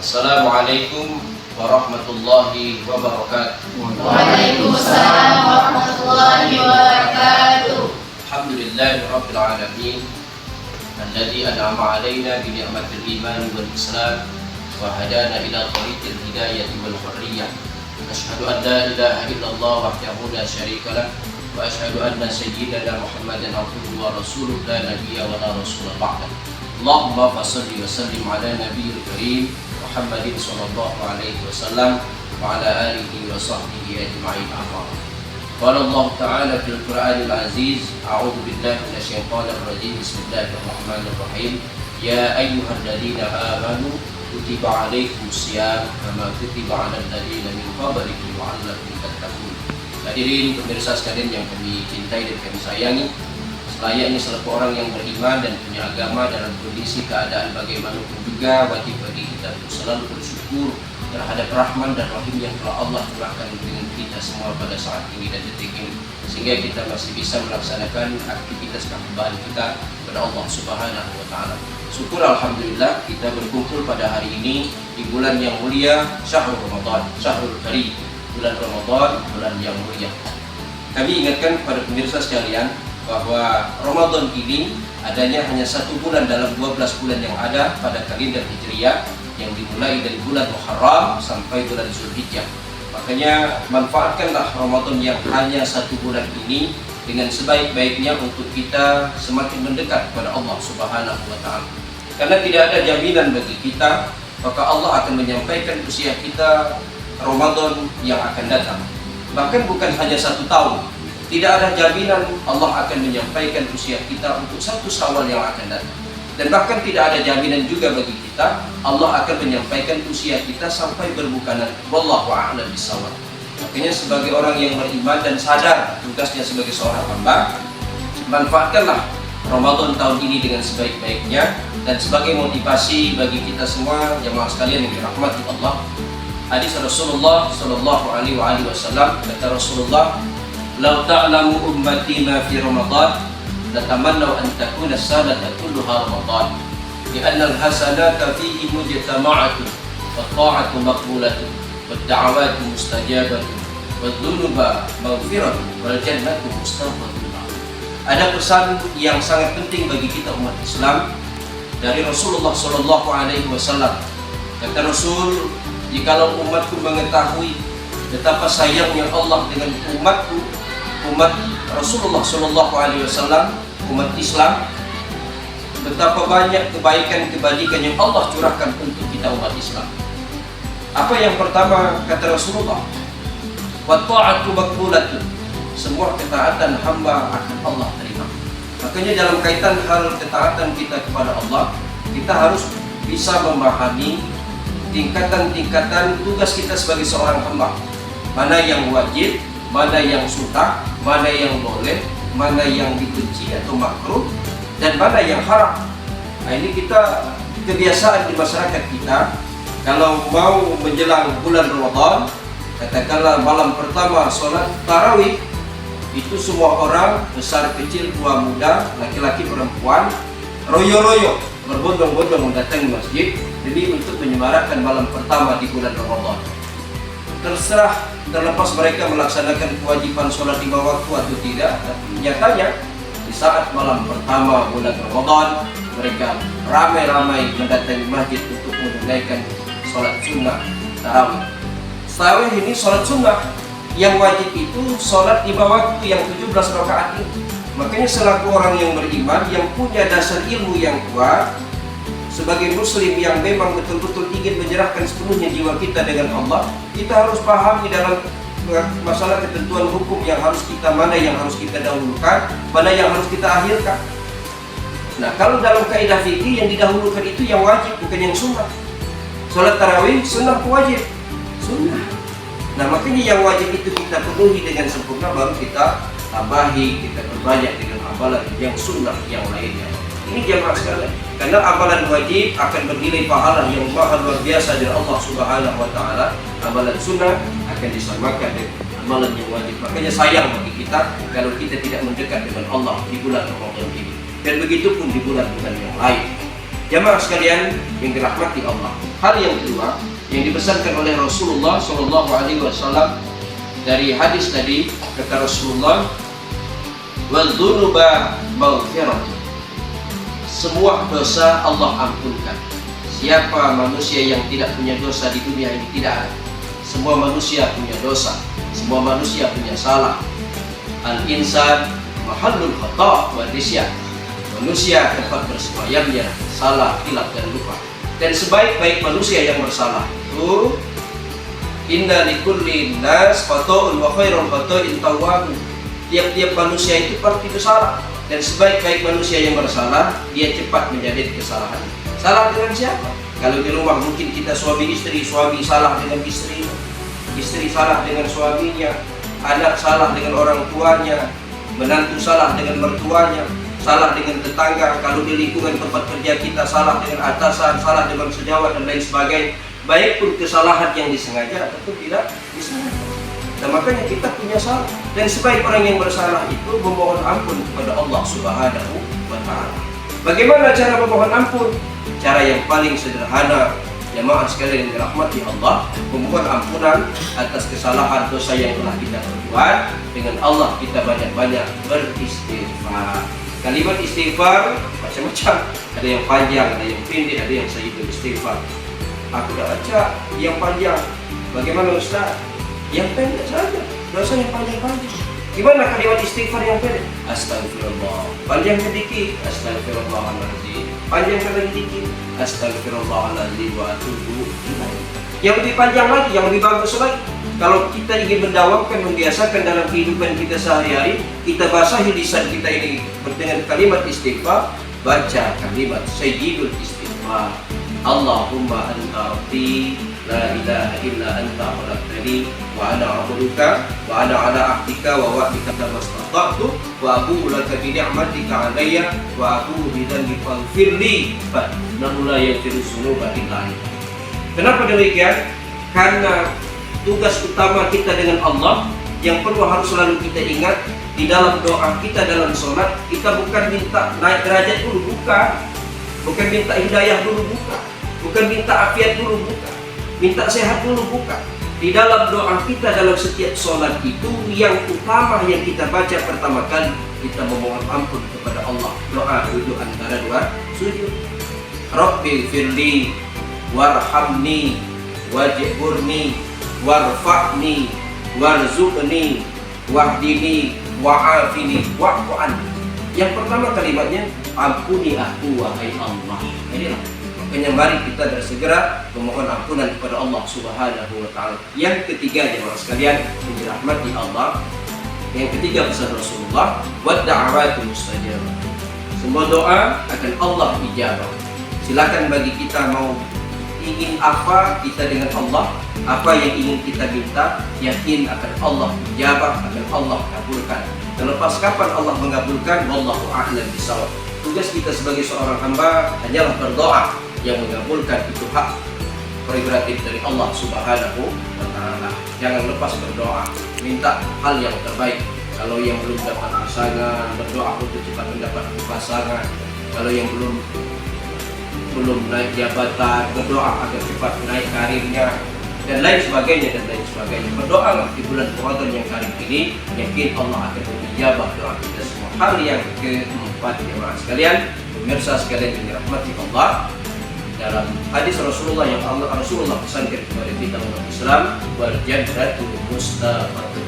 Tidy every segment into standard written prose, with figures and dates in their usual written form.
Assalamualaikum warahmatullahi wabarakatuh. Waalaikumsalam warahmatullahi wabarakatuh. Alhamdulillahi rabbil alamin alladzi an'ama 'alaina bi ni'matil iman wal islam wa hadana ila tariqil hidayati wal hurriyah. Asyhadu an la ilaha illallah wahdahu la syarika lah wa asyhadu anna sayyidana Muhammadan abduhu wa rasuluhu la nabiyya wa la rasula ba'dah. Allahumma fashalli wa sallim ala nabiyil karim Muhammadin sallallahu alaihi wasallam wa ala alihi wa sahbihi ajma'in. Amma qala Allah ta'ala fil Qur'anil Aziz, a'udzu billahi minasyaitonir rajim. Bismillahirrahmanirrahim. Ya ayyuhalladzina amanu kutiba alaikumus syiyam kama kutiba 'alal ladzina min qablikum la'allakum tattaqun. Hadirin pemirsa sekalian yang kami cintai dan kami sayangi, selayaknya selaku orang yang beriman dan punya agama dalam kondisi keadaan bagaimanapun juga wajib bagi kita untuk selalu bersyukur terhadap rahman dan rahim yang telah Allah curahkan dengan kita semua pada saat ini dan detik ini, sehingga kita masih bisa melaksanakan aktivitas kehambaan kita kepada Allah Subhanahu wa taala. Syukur alhamdulillah kita berkumpul pada hari ini di bulan yang mulia Syahrul Ramadan, Syahrul Karim, bulan Ramadan, bulan yang mulia. Kami ingatkan kepada pemirsa sekalian bahwa Ramadan ini adanya hanya 1 bulan dalam 12 bulan yang ada pada kalender Hijriah, yang dimulai dari bulan Muharram sampai bulan Zulhijjah. Makanya manfaatkanlah Ramadan yang hanya 1 bulan ini dengan sebaik-baiknya untuk kita semakin mendekat kepada Allah Subhanahu wa taala. Karena tidak ada jaminan bagi kita, maka Allah akan menyampaikan usia kita Ramadan yang akan datang. Bahkan bukan hanya 1 tahun. Tidak ada jaminan Allah akan menyampaikan usia kita untuk 1 Syawal yang akan datang. Dan bahkan tidak ada jaminan juga bagi kita Allah akan menyampaikan usia kita sampai berbuka nanti. Wallahu a'lam bishawab. Makanya sebagai orang yang beriman dan sadar tugasnya sebagai seorang hamba, manfaatkanlah Ramadan tahun ini dengan sebaik-baiknya. Dan sebagai motivasi bagi kita semua jemaah sekalian yang dirahmati Allah, hadis Rasulullah sallallahu alaihi wasallam, kata Rasulullah, "Lau ta'lamu ummati ma fi Ramadan, latamannaw an takuna as-sanata kulluha Ramadan, li'anna al-hasanata fihi mujtama'atun, wat-ta'atu maqbulatun, wad-da'awatu mustajabatun, wad-dhunuba maghfiratun, wal jannatu mustawfatun." Ada pesan yang sangat penting bagi kita umat Islam dari Rasulullah sallallahu alaihi wasallam. Kata Rasul, "Jikalau umatku mengetahui betapa sayangnya Allah dengan umatku, umat Rasulullah sallallahu alaihi wasallam, umat Islam, betapa banyak kebaikan-kebaikan yang Allah curahkan untuk kita umat Islam." Apa yang pertama kata Rasulullah? "Wa ta'atu maqbulatun." Semua ketaatan hamba akan Allah terima. Makanya dalam kaitan hal ketaatan kita kepada Allah, kita harus bisa memahami tingkatan-tingkatan tugas kita sebagai seorang hamba. Mana yang wajib, mana yang sunnah, mana yang boleh, mana yang dibenci atau makruh, dan mana yang haram. Nah, ini kita kebiasaan di masyarakat kita, kalau mau menjelang bulan Ramadan, katakanlah malam pertama sholat tarawih, itu semua orang, besar kecil, tua muda, laki-laki perempuan, royo-royo berbondong-bondong mendatangi masjid demi untuk menyemarakan malam pertama di bulan Ramadan. Terserah, terlepas mereka melaksanakan kewajiban sholat 5 waktu atau tidak, tapi nyatanya di saat malam pertama bulan Ramadan mereka ramai-ramai mendatangi masjid untuk menunaikan sholat sunnah tarawih. Tarawih ini sholat sunnah, yang wajib itu sholat 5 waktu yang 17 rakaat itu. Makanya selaku orang yang beriman, yang punya dasar ilmu yang kuat, sebagai muslim yang memang betul-betul ingin menyerahkan sepenuhnya jiwa kita dengan Allah, kita harus pahami dalam masalah ketentuan hukum yang harus kita, mana yang harus kita dahulukan, mana yang harus kita akhirkan. Nah, kalau dalam kaidah fikih yang didahulukan itu yang wajib, bukan yang sunnah. Sholat tarawih sunnah wajib, sunnah. Nah, makanya yang wajib itu kita penuhi dengan sempurna, baru kita tambahi, kita perbanyak dengan amalan yang sunnah yang lainnya. Ini jamaah sekalian, karena amalan wajib akan bernilai pahala yang mahal luar biasa dari Allah Subhanahu wa taala. Amalan sunnah akan disamakan dengan amalan yang wajib. Makanya sayang bagi kita kalau kita tidak mendekat dengan Allah di bulan Ramadan ini. Dan begitu pun di bulan-bulan yang lain. Jamaah sekalian yang dirahmati Allah. Hal yang kedua yang dipesankan oleh Rasulullah SAW dari hadis tadi, kata Rasulullah, "Wadzunuba maghfiratu." Semua dosa Allah ampunkan. Siapa manusia yang tidak punya dosa di dunia ini? Tidak ada. Semua manusia punya dosa. Semua manusia punya salah. Al-insan mahallul khata' wa nisyan. Manusia tempat bersemayamnya salah, hilaf dan lupa. Dan sebaik-baik manusia yang bersalah itu, inna likulli nas khata'un wa khairul khata'in tawwabun. Tiap-tiap manusia itu pasti bersalah, dan sebaik-baik manusia yang bersalah dia cepat menyadari kesalahan. Salah dengan siapa? Kalau di rumah mungkin kita suami istri, suami salah dengan istri, istri salah dengan suaminya, anak salah dengan orang tuanya, menantu salah dengan mertuanya, salah dengan tetangga. Kalau di lingkungan tempat kerja kita salah dengan atasan, salah dengan sejawat dan lain sebagainya. Baik pun kesalahan yang disengaja ataupun tidak disengaja. Dan makanya kita punya salah. Dan sebaik orang yang bersalah itu memohon ampun kepada Allah Subhanahu wa Ta'ala. Bagaimana cara memohon ampun? Cara yang paling sederhana, jemaah sekalian yang dirahmati Allah, memohon ampunan atas kesalahan dosa yang telah kita perbuat. Dengan Allah kita banyak-banyak beristighfar. Kalimat istighfar macam-macam, ada yang panjang, ada yang pendek, ada yang sayyidul istighfar. Aku dah baca yang panjang. Bagaimana Ustaz? Yang pendek saja, dosa yang panjang-panjang. Gimana kalimat istighfar yang pendek? Astagfirullah. Panjang sedikit, astagfirullahaladzim. Panjangkan lagi dikit, astagfirullahaladzim wa atubu ilaih. Yang lebih panjang lagi, yang lebih bagus lagi, kalau kita ingin mendawamkan, membiasakan dalam kehidupan kita sehari-hari, kita basahi lisan kita ini dengan kalimat istighfar. Baca kalimat sayyidul istighfar. Allahumma anta rabbi la ilaha illa anta khalaqtani wa ana a'buduka wa ana ala ahdika wa wa'dika mastata'tu wa abu'u laka bi ni'matika 'alayya wa abu'u bi dhanbi faghfirli fa innahu la yaghfiru dzunuba illa anta. Kenapa demikian? Karena tugas utama kita dengan Allah yang perlu harus selalu kita ingat di dalam doa kita dalam sholat, kita bukan minta naik derajat dulu, bukan minta hidayah dulu, bukan minta afiat dulu, minta sehat dulu, bukan. Di dalam doa kita dalam setiap sholat itu yang utama yang kita baca pertama kali, kita memohon ampun kepada Allah. Doa duduk antara dua sujud. Rabbil firli warhamni wajburni warfa'ni warzuqni wahdini wa'afini wa'fu anni. Yang pertama kalimatnya, ampuni aku wahai Allah. Inilah makanya mari kita bersegera memohon ampunan kepada Allah Subhanahu wa Ta'ala. Yang ketiga jemaah sekalian yang dirahmati Allah, yang ketiga pesan Rasulullah, wadda'awatu mustajabah. Semua doa akan Allah ijabah. Silakan bagi kita mau ingin apa kita dengan Allah, apa yang ingin kita minta, yakin akan Allah ijabah, akan Allah kabulkan. Terlepas kapan Allah mengabulkan, wallahu a'lam bishawab. Tugas kita sebagai seorang hamba hanyalah berdoa. Yang mengabulkan itu hak prerogatif dari Allah Subhanahu wa Ta'ala. Jangan lepas berdoa, minta hal yang terbaik. Kalau yang belum dapat pasangan, berdoa untuk cepat mendapat pasangan. Kalau yang belum naik jabatan, berdoa agar cepat naik karirnya, dan lain sebagainya. Berdoalah di bulan Ramadan yang kali ini, yakin Allah akan menijabah doa kita semua. Hal yang keempat jemaah sekalian, pemirsa sekalian yang dirahmati Allah, dalam hadis Rasulullah yang Rasulullah pesankan kepada kita umat Islam, wal jannatu mustaqatun.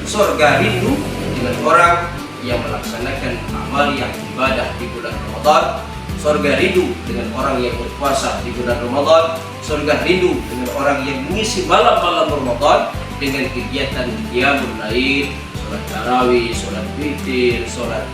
Surga rindu dengan orang yang melaksanakan amal yang ibadah di bulan Ramadan. Surga rindu dengan orang yang berpuasa di bulan Ramadan. Surga rindu dengan orang yang mengisi malam-malam Ramadan dengan kegiatan qiyamul lail, sholat tarawih, sholat witir, sholat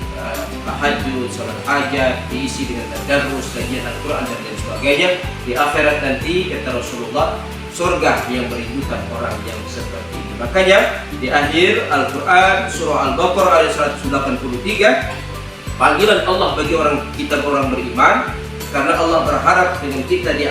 tahajud, sholat hajat, diisi dengan tadarus, kajian Al-Quran dan lain sebagainya. Di akhirat nanti kata Rasulullah, surga yang merindukan orang yang seperti ini. Makanya di akhir Al-Quran surah Al-Baqarah ayat 183, panggilan Allah bagi kita orang beriman, karena Allah berharap dengan kita di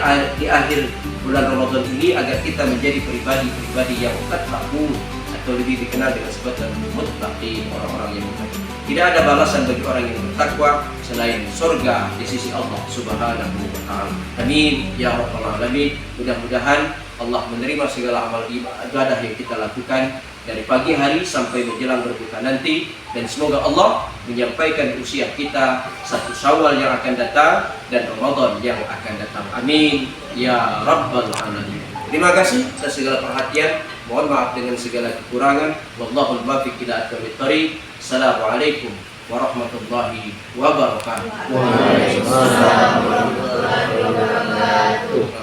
akhir bulan Ramadan ini agar kita menjadi pribadi yang tattaqun, atau lebih dikenal dengan sebutan muttaqin, orang-orang yang muttaqin. Tidak ada balasan bagi orang yang bertakwa selain surga di sisi Allah Subhanahu wa taala. Amin ya rabbal alamin. Mudah-mudahan Allah menerima segala amal ibadah yang kita lakukan dari pagi hari sampai menjelang berbuka nanti, dan semoga Allah menyampaikan usia kita 1 Syawal yang akan datang dan Ramadan yang akan datang. Amin ya rabbal alamin. Terima kasih atas segala perhatian. Mohon maaf dengan segala kekurangan. Wallahul muwaffiq ila aqwamit thoriq. Assalamualaikum warahmatullahi wabarakatuh. Waalaikumsalam warahmatullahi wabarakatuh.